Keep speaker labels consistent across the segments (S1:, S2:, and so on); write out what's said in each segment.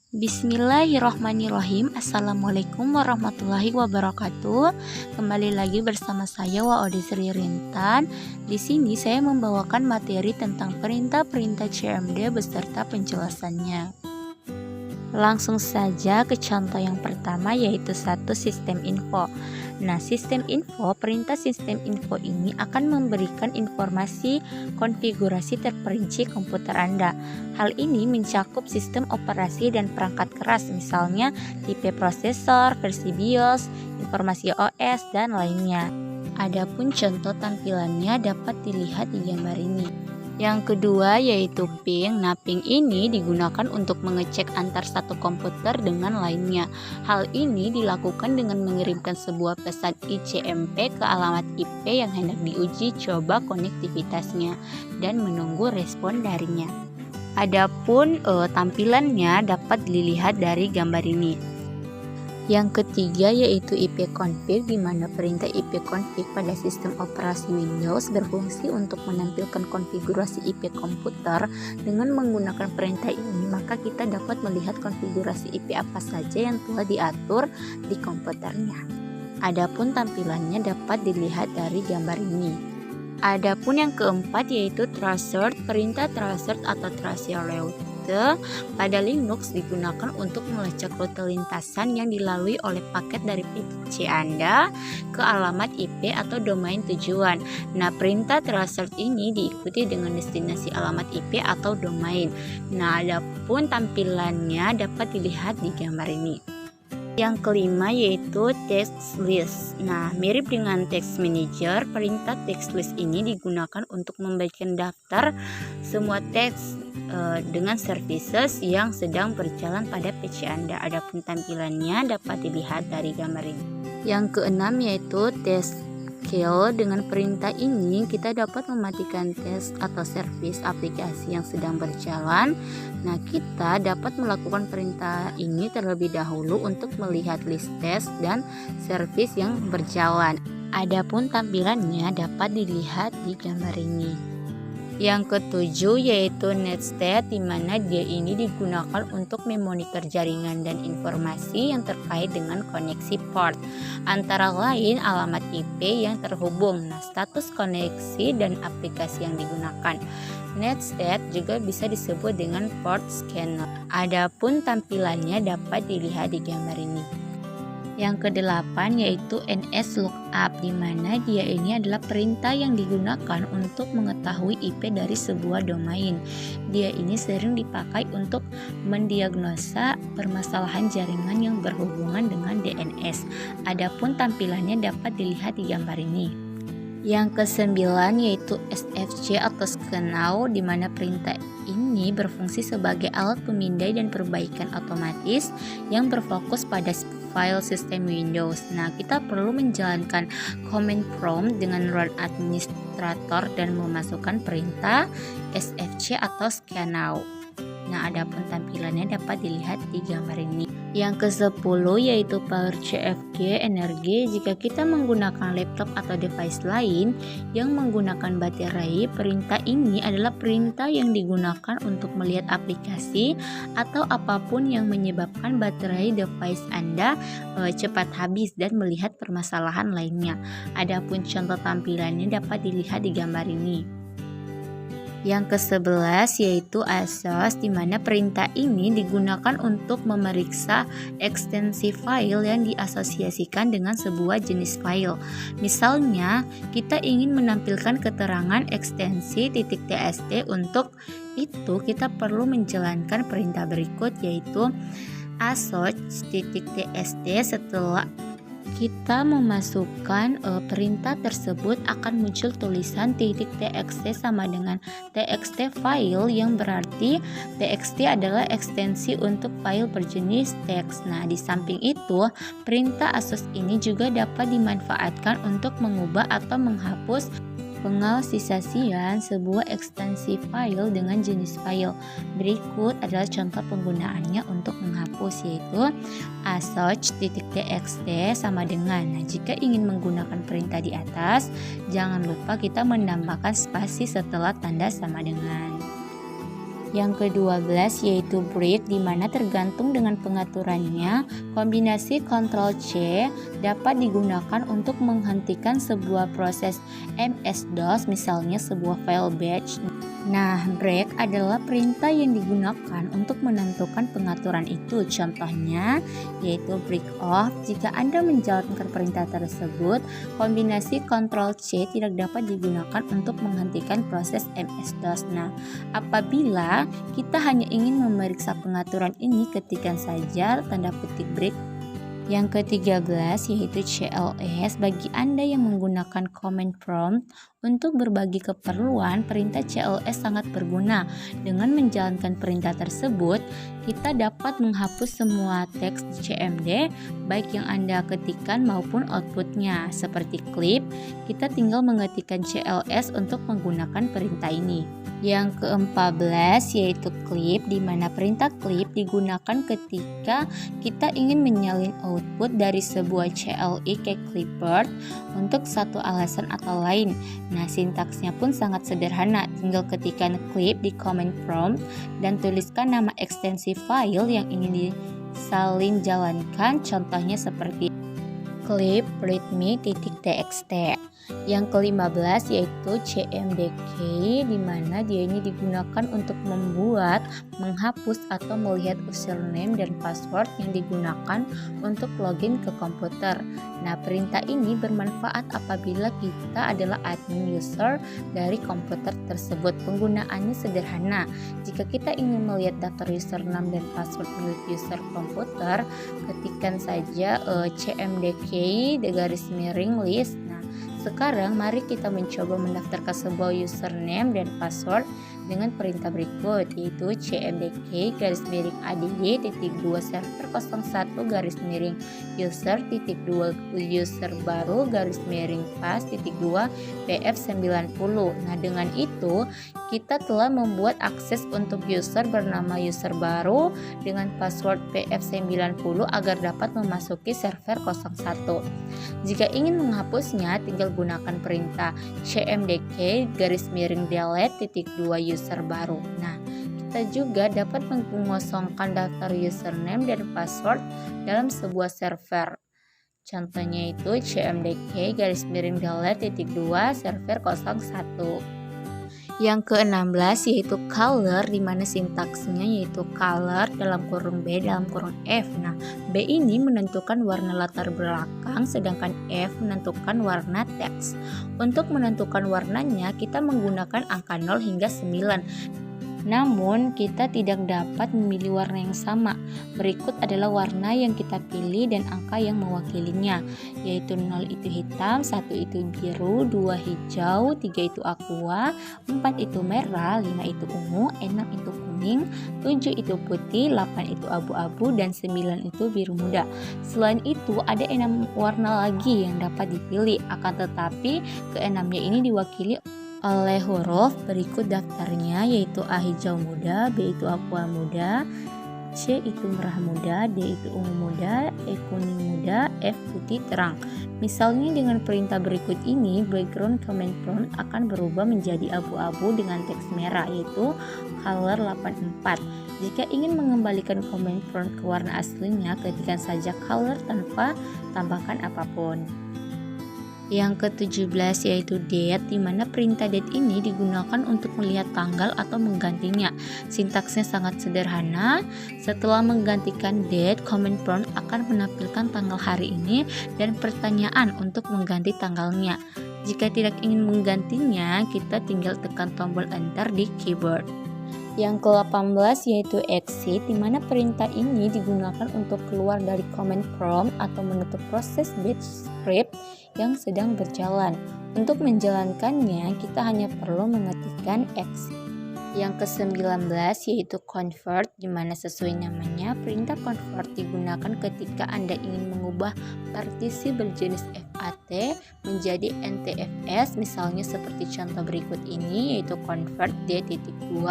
S1: Bismillahirrohmanirrohim. Assalamualaikum warahmatullahi wabarakatuh. Kembali lagi bersama saya Waode Sri Rintan. Di sini saya membawakan materi tentang perintah-perintah CMD beserta penjelasannya. Langsung saja ke contoh yang pertama, yaitu satu sistem info. Nah, sistem info, perintah sistem info ini akan memberikan informasi konfigurasi terperinci komputer Anda. Hal ini mencakup sistem operasi dan perangkat keras, misalnya tipe prosesor, versi BIOS, informasi OS, dan lainnya. Adapun contoh tampilannya dapat dilihat di gambar ini. Yang kedua yaitu ping. Nah, ping ini digunakan untuk mengecek antar satu komputer dengan lainnya. Hal ini dilakukan dengan mengirimkan sebuah pesan ICMP ke alamat IP yang hendak diuji coba konektivitasnya dan menunggu respon darinya. Adapun tampilannya dapat dilihat dari gambar ini. Yang ketiga yaitu ipconfig, di mana perintah ipconfig pada sistem operasi Windows berfungsi untuk menampilkan konfigurasi IP komputer. Dengan menggunakan perintah ini, maka kita dapat melihat konfigurasi IP apa saja yang telah diatur di komputernya. Adapun tampilannya dapat dilihat dari gambar ini. Adapun yang keempat yaitu traceroute. Perintah traceroute atau traceroute pada Linux digunakan untuk melacak rute lintasan yang dilalui oleh paket dari PC Anda ke alamat IP atau domain tujuan. Nah, perintah traceroute ini diikuti dengan destinasi alamat IP atau domain. Nah, adapun tampilannya dapat dilihat di gambar ini. Yang kelima yaitu text list. Nah, mirip dengan text manager, perintah text list ini digunakan untuk membagikan daftar semua teks dengan services yang sedang berjalan pada PC Anda. Adapun tampilannya dapat dilihat dari gambar ini. Yang keenam yaitu test kill. Dengan perintah ini kita dapat mematikan tes atau service aplikasi yang sedang berjalan. Nah, kita dapat melakukan perintah ini terlebih dahulu untuk melihat list test dan service yang berjalan. Adapun tampilannya dapat dilihat di gambar ini. Yang ketujuh yaitu netstate, di mana dia ini digunakan untuk memonitor jaringan dan informasi yang terkait dengan koneksi port, antara lain alamat IP yang terhubung, status koneksi, dan aplikasi yang digunakan. Netstate juga bisa disebut dengan port scanner. Adapun tampilannya dapat dilihat di gambar ini. Yang kedelapan yaitu nslookup, di mana dia ini adalah perintah yang digunakan untuk mengetahui IP dari sebuah domain. Dia ini sering dipakai untuk mendiagnosa permasalahan jaringan yang berhubungan dengan DNS. Adapun tampilannya dapat dilihat di gambar ini. Yang kesembilan yaitu SFC atau scannow, di mana perintah ini berfungsi sebagai alat pemindai dan perbaikan otomatis yang berfokus pada file sistem Windows. Nah, kita perlu menjalankan command prompt dengan run administrator dan memasukkan perintah SFC atau scannow. Nah, adapun tampilannya dapat dilihat di gambar ini. Yang ke-10 yaitu power CFG, energi. Jika kita menggunakan laptop atau device lain yang menggunakan baterai, perintah ini adalah perintah yang digunakan untuk melihat aplikasi atau apapun yang menyebabkan baterai device Anda cepat habis dan melihat permasalahan lainnya. Adapun contoh tampilannya dapat dilihat di gambar ini. Yang ke-11 yaitu ASOS, di mana perintah ini digunakan untuk memeriksa ekstensi file yang diasosiasikan dengan sebuah jenis file. Misalnya, kita ingin menampilkan keterangan ekstensi .txt. Untuk itu kita perlu menjalankan perintah berikut yaitu asos.txt. Setelah kita memasukkan perintah tersebut, akan muncul tulisan .txt sama dengan txt file, yang berarti txt adalah ekstensi untuk file berjenis teks. Nah, di samping itu, perintah asos ini juga dapat dimanfaatkan untuk mengubah atau menghapus pengalsisasian sebuah ekstensi file dengan jenis file. Berikut adalah contoh penggunaannya untuk menghapus, yaitu asos.txt sama dengan. Nah, jika ingin menggunakan perintah di atas, jangan lupa kita menambahkan spasi setelah tanda sama dengan. Yang ke-12 yaitu break, di mana tergantung dengan pengaturannya, kombinasi Ctrl+C dapat digunakan untuk menghentikan sebuah proses MS-DOS, misalnya sebuah file batch. Nah, break adalah perintah yang digunakan untuk menentukan pengaturan itu. Contohnya yaitu break off. Jika Anda menjalankan perintah tersebut, kombinasi Ctrl+C tidak dapat digunakan untuk menghentikan proses MS-DOS. Nah, apabila kita hanya ingin memeriksa pengaturan ini, ketikkan saja tanda petik break. Yang ke-13 yaitu CLS. Bagi Anda yang menggunakan command prompt untuk berbagi keperluan, perintah CLS sangat berguna. Dengan menjalankan perintah tersebut, kita dapat menghapus semua teks di CMD, baik yang Anda ketikkan maupun outputnya. Seperti clip, kita tinggal mengetikkan CLS untuk menggunakan perintah ini. Yang ke-14 yaitu clip, di mana perintah clip digunakan ketika kita ingin menyalin output dari sebuah CLI ke clipboard untuk satu alasan atau lain. Nah, sintaksnya pun sangat sederhana. Tinggal ketikkan clip di command prompt dan tuliskan nama ekstensi file yang ingin disalin jalankan. Contohnya seperti clip readme.txt. Yang ke-15 yaitu CMDK, di mana dia ini digunakan untuk membuat, menghapus atau melihat username dan password yang digunakan untuk login ke komputer. Nah, perintah ini bermanfaat apabila kita adalah admin user dari komputer tersebut. Penggunaannya sederhana. Jika kita ingin melihat daftar username dan password milik user komputer, ketikkan saja CMDK _list. Sekarang mari kita mencoba mendaftarkan sebuah username dan password dengan perintah berikut, yaitu CMDK _ADY.2 server 01 _user.2 user baru _pas.2 pf90. Nah, dengan itu kita telah membuat akses untuk user bernama user baru dengan password pf90 agar dapat memasuki server 01. Jika ingin menghapusnya, tinggal gunakan perintah CMDK _delete.2 user baru. Nah, kita juga dapat mengosongkan daftar username dan password dalam sebuah server. Contohnya itu CMDK _delete.2 server 01. Yang ke-16 yaitu color, di mana sintaksnya yaitu color (B (F). Nah, B ini menentukan warna latar belakang, sedangkan F menentukan warna teks. Untuk menentukan warnanya, kita menggunakan angka 0 hingga 9. Namun, kita tidak dapat memilih warna yang sama. Berikut adalah warna yang kita pilih dan angka yang mewakilinya, yaitu 0 itu hitam, 1 itu biru, 2 hijau, 3 itu aqua, 4 itu merah, 5 itu ungu, 6 itu kuning, 7 itu putih, 8 itu abu-abu, dan 9 itu biru muda. Selain itu, ada 6 warna lagi yang dapat dipilih, akan tetapi keenamnya ini diwakili oleh huruf berikut daftarnya, yaitu A hijau muda, B itu aqua muda, C itu merah muda, D itu ungu muda, E kuning muda, F putih terang. Misalnya dengan perintah berikut ini, background command prompt akan berubah menjadi abu-abu dengan teks merah, yaitu color 84. Jika ingin mengembalikan command prompt ke warna aslinya, ketikkan saja color tanpa tambahkan apapun. Yang ke-17 yaitu date, di mana perintah date ini digunakan untuk melihat tanggal atau menggantinya. Sintaksnya sangat sederhana. Setelah menggantikan date, command prompt akan menampilkan tanggal hari ini dan pertanyaan untuk mengganti tanggalnya. Jika tidak ingin menggantinya, kita tinggal tekan tombol enter di keyboard. Yang ke-18 yaitu exit, di mana perintah ini digunakan untuk keluar dari command prompt atau menutup proses batch script yang sedang berjalan. Untuk menjalankannya, kita hanya perlu mengetikkan exit. Yang ke-19 yaitu convert, di mana sesuai namanya, perintah convert digunakan ketika Anda ingin mengubah partisi berjenis FAT menjadi NTFS, misalnya seperti contoh berikut ini, yaitu convert D.2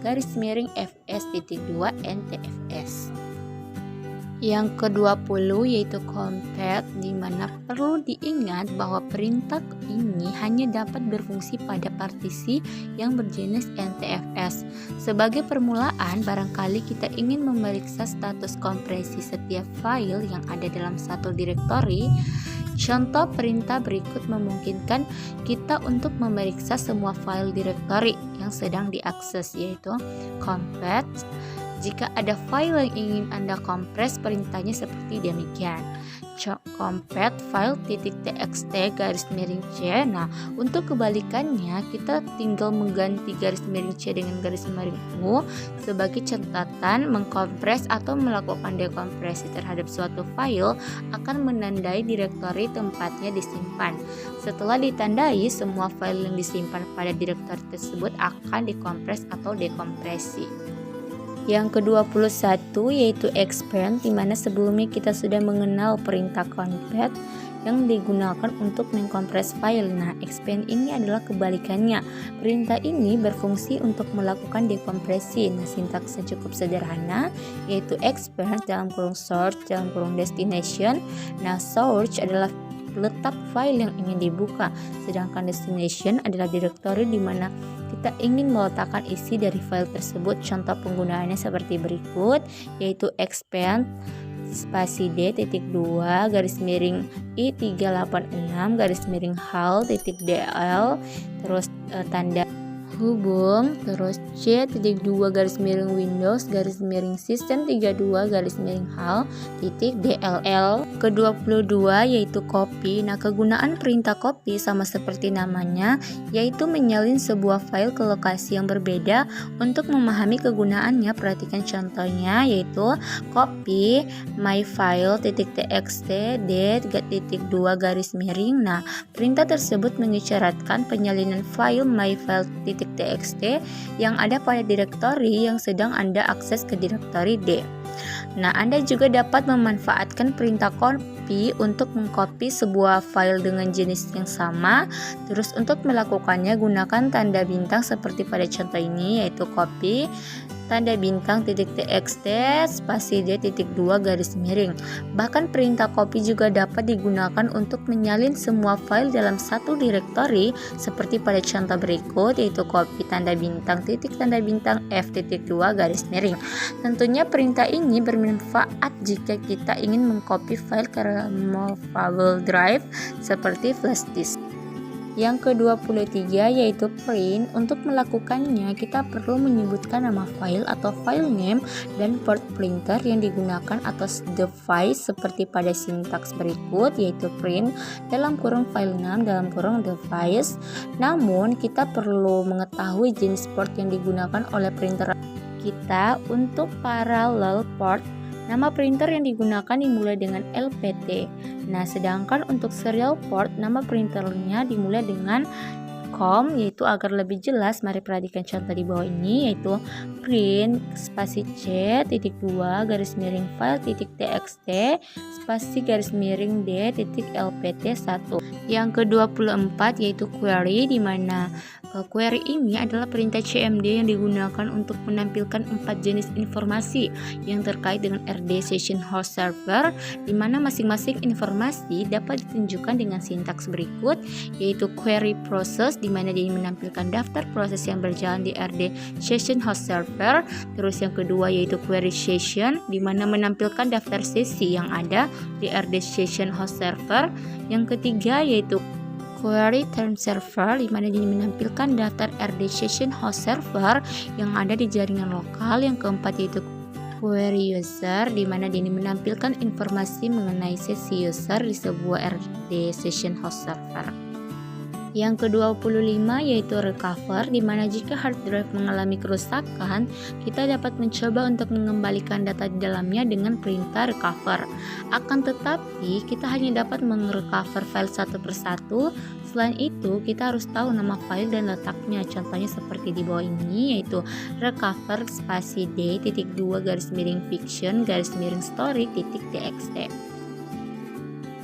S1: _fs.2 NTFS. Yang ke-20 yaitu compat, di mana perlu diingat bahwa perintah ini hanya dapat berfungsi pada partisi yang berjenis NTFS. Sebagai permulaan, barangkali kita ingin memeriksa status kompresi setiap file yang ada dalam satu direktori. Contoh perintah berikut memungkinkan kita untuk memeriksa semua file direktori yang sedang diakses, yaitu compat. Jika ada file yang ingin Anda kompres, perintahnya seperti demikian. Compat file .txt garis miring C. Nah, untuk kebalikannya kita tinggal mengganti garis miring C dengan garis miring U sebagai catatan. Mengkompres atau melakukan dekompresi terhadap suatu file akan menandai direktori tempatnya disimpan. Setelah ditandai, semua file yang disimpan pada direktori tersebut akan dikompres atau dekompresi. Yang ke-21 yaitu expand, di mana sebelumnya kita sudah mengenal perintah compat yang digunakan untuk mengkompres file. Nah, expand ini adalah kebalikannya. Perintah ini berfungsi untuk melakukan dekompresi. Nah, sintaksnya cukup sederhana, yaitu expand dalam kurung source dalam kurung destination. Nah, source adalah letak file yang ingin dibuka, sedangkan destination adalah direktori di mana kita ingin meletakkan isi dari file tersebut. Contoh penggunaannya seperti berikut, yaitu expand spasi D.2 garis miring I386 garis miring HAL.dl, terus tanda hubung, terus C.2 garis miring Windows garis miring System 32 garis miring HAL DLL. Ke-22 yaitu copy. Nah, kegunaan perintah copy sama seperti namanya, yaitu menyalin sebuah file ke lokasi yang berbeda. Untuk memahami kegunaannya, perhatikan contohnya, yaitu copy my file .txt D.2 garis miring. Nah, perintah tersebut mengisyaratkan penyalinan file my file .txt yang ada pada direktori yang sedang Anda akses ke direktori D. Nah, Anda juga dapat memanfaatkan perintah copy untuk mengcopy sebuah file dengan jenis yang sama. Terus untuk melakukannya gunakan tanda bintang seperti pada contoh ini, yaitu copy tanda bintang .txt spasi D.2 garis miring. Bahkan perintah copy juga dapat digunakan untuk menyalin semua file dalam satu direktori seperti pada contoh berikut, yaitu copy tanda bintang F.2 garis miring. Tentunya perintah ini bermanfaat jika kita ingin mengcopy file ke removable drive seperti flash disk. Yang ke-23 yaitu print. Untuk melakukannya kita perlu menyebutkan nama file atau file name dan port printer yang digunakan atas device seperti pada sintaks berikut, yaitu print dalam kurung file name dalam kurung device. Namun kita perlu mengetahui jenis port yang digunakan oleh printer kita. Untuk parallel port, nama printer yang digunakan dimulai dengan LPT. Nah, sedangkan untuk serial port, nama printernya dimulai dengan COM, yaitu agar lebih jelas, mari perhatikan contoh di bawah ini, yaitu print spasi C.2 garis miring file.txt spasi garis miring D.lpt1. Yang ke-24 yaitu query, di mana query ini adalah perintah CMD yang digunakan untuk menampilkan 4 jenis informasi yang terkait dengan RD Session Host Server, di mana masing-masing informasi dapat ditunjukkan dengan sintaks berikut, yaitu query process, di mana dia menampilkan daftar proses yang berjalan di RD Session Host Server. Terus yang kedua yaitu query session, di mana menampilkan daftar sesi yang ada di RD Session Host Server. Yang ketiga yaitu query term server, di mana dia menampilkan daftar RD Session Host Server yang ada di jaringan lokal. Yang keempat yaitu query user, di mana dia menampilkan informasi mengenai sesi user di sebuah RD Session Host Server. Yang ke-25 yaitu recover, di mana jika hard drive mengalami kerusakan, kita dapat mencoba untuk mengembalikan data di dalamnya dengan perintah recover. Akan tetapi, kita hanya dapat merecover file satu persatu. Selain itu, kita harus tahu nama file dan letaknya. Contohnya seperti di bawah ini, yaitu recover spasi D.2 garis miring fiction garis miring story.txt.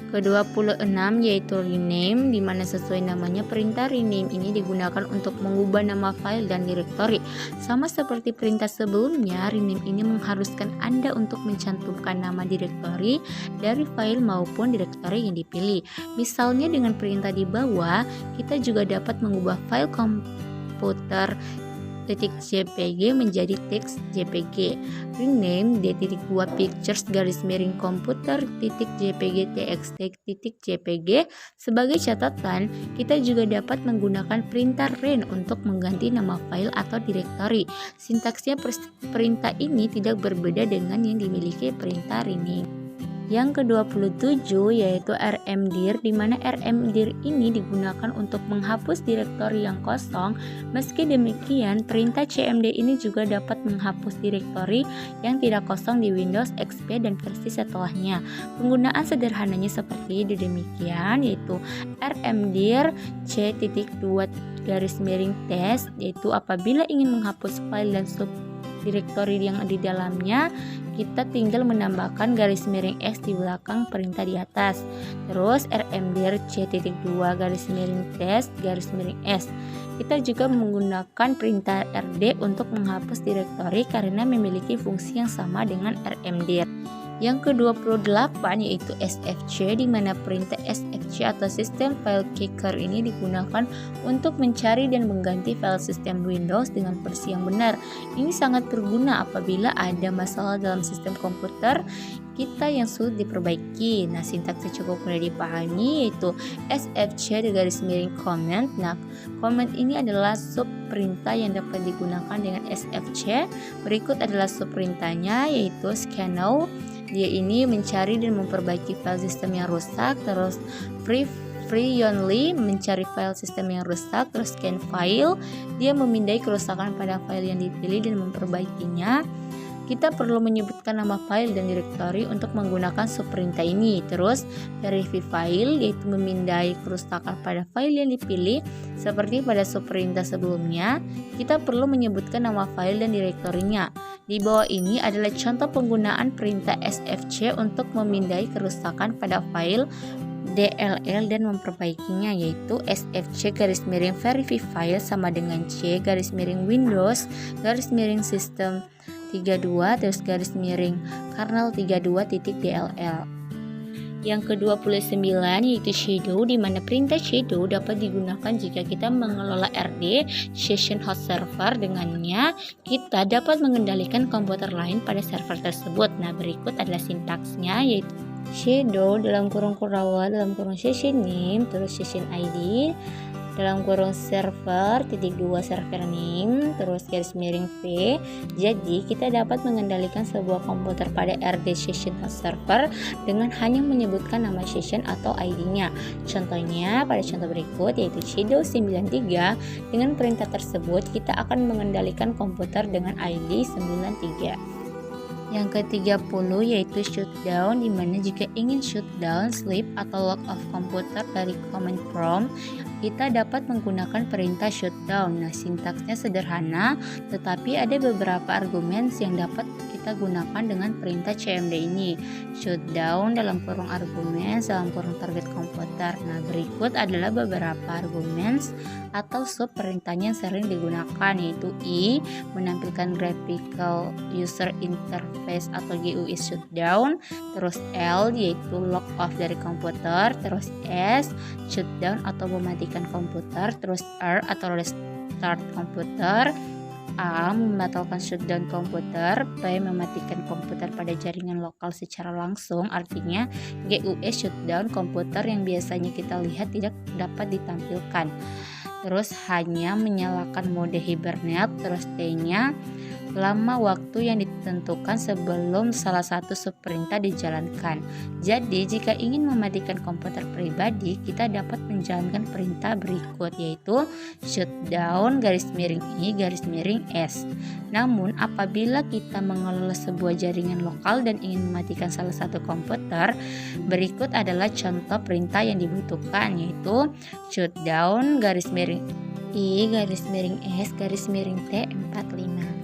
S1: Ke-26 yaitu rename, di mana sesuai namanya perintah rename ini digunakan untuk mengubah nama file dan directory. Sama seperti perintah sebelumnya, rename ini mengharuskan Anda untuk mencantumkan nama directory dari file maupun directory yang dipilih. Misalnya dengan perintah di bawah, kita juga dapat mengubah file komputer .jpg menjadi teks jpg. Rename d.2 pictures komputer .jpg txt.jpg. Sebagai catatan, kita juga dapat menggunakan perintah ren untuk mengganti nama file atau directory. Sintaksnya perintah ini tidak berbeda dengan yang dimiliki perintah rename. Yang ke-27 yaitu rmdir, di mana rmdir ini digunakan untuk menghapus direktori yang kosong. Meski demikian, perintah cmd ini juga dapat menghapus direktori yang tidak kosong di Windows XP dan versi setelahnya. Penggunaan sederhananya seperti demikian, yaitu rmdir c.2 test, yaitu apabila ingin menghapus file dan subdirektori yang di dalamnya, kita tinggal menambahkan garis miring X di belakang perintah di atas. Terus rmdir c.2 test S. Kita juga menggunakan perintah rd untuk menghapus direktori karena memiliki fungsi yang sama dengan rmdir. Yang ke-28 yaitu sfc, di mana perintah sfc atau System File Checker ini digunakan untuk mencari dan mengganti file sistem Windows dengan versi yang benar. Ini sangat berguna apabila ada masalah dalam sistem komputer kita yang sulit diperbaiki. Nah, sintaksnya cukup mudah dipahami, yaitu sfc comment. Nah, comment ini adalah sub perintah yang dapat digunakan dengan sfc. Berikut adalah sub perintahnya, yaitu scannow. Dia ini mencari dan memperbaiki file sistem yang rusak. Terus frequently mencari file sistem yang rusak. Terus scan file, dia memindai kerusakan pada file yang dipilih dan memperbaikinya. Kita perlu menyebutkan nama file dan directory untuk menggunakan subperintah ini. Terus verify file, yaitu memindai kerusakan pada file yang dipilih. Seperti pada subperintah sebelumnya, kita perlu menyebutkan nama file dan direktorinya. Di bawah ini adalah contoh penggunaan perintah sfc untuk memindai kerusakan pada file DLL dan memperbaikinya, yaitu sfc verify file sama dengan c_windows system 32 terus kernel 32.dll. Yang ke-29 yaitu shadow, di mana perintah shadow dapat digunakan jika kita mengelola RD session host server. Dengannya kita dapat mengendalikan komputer lain pada server tersebut. Nah, berikut adalah sintaksnya, yaitu shadow session name terus session ID server server name terus v. Jadi kita dapat mengendalikan sebuah komputer pada RD session host server dengan hanya menyebutkan nama session atau ID-nya. Contohnya pada contoh berikut, yaitu shadow 93. Dengan perintah tersebut kita akan mengendalikan komputer dengan ID 93. Yang ke-30 yaitu shutdown, di mana jika ingin shutdown, sleep atau log off komputer dari command prompt, kita dapat menggunakan perintah shutdown. Nah, sintaksnya sederhana, tetapi ada beberapa argumen yang dapat kita gunakan dengan perintah cmd ini. Shutdown argumen target komputer. Nah, berikut adalah beberapa argumen atau sub perintahnya yang sering digunakan, yaitu I, menampilkan graphical user interface atau GUI shutdown. Terus L, yaitu log off dari komputer. Terus S, shutdown atau mematikan komputer. Terus R atau restart komputer. A, membatalkan shutdown komputer. B, mematikan komputer pada jaringan lokal secara langsung. Artinya GUI shutdown komputer yang biasanya kita lihat tidak dapat ditampilkan. Terus hanya menyalakan mode hibernate. Terus T-nya lama waktu yang ditentukan sebelum salah satu subperintah dijalankan. Jadi jika ingin mematikan komputer pribadi, kita dapat menjalankan perintah berikut, yaitu shutdown I_S. Namun apabila kita mengelola sebuah jaringan lokal dan ingin mematikan salah satu komputer, berikut adalah contoh perintah yang dibutuhkan, yaitu shutdown I_S_T 45.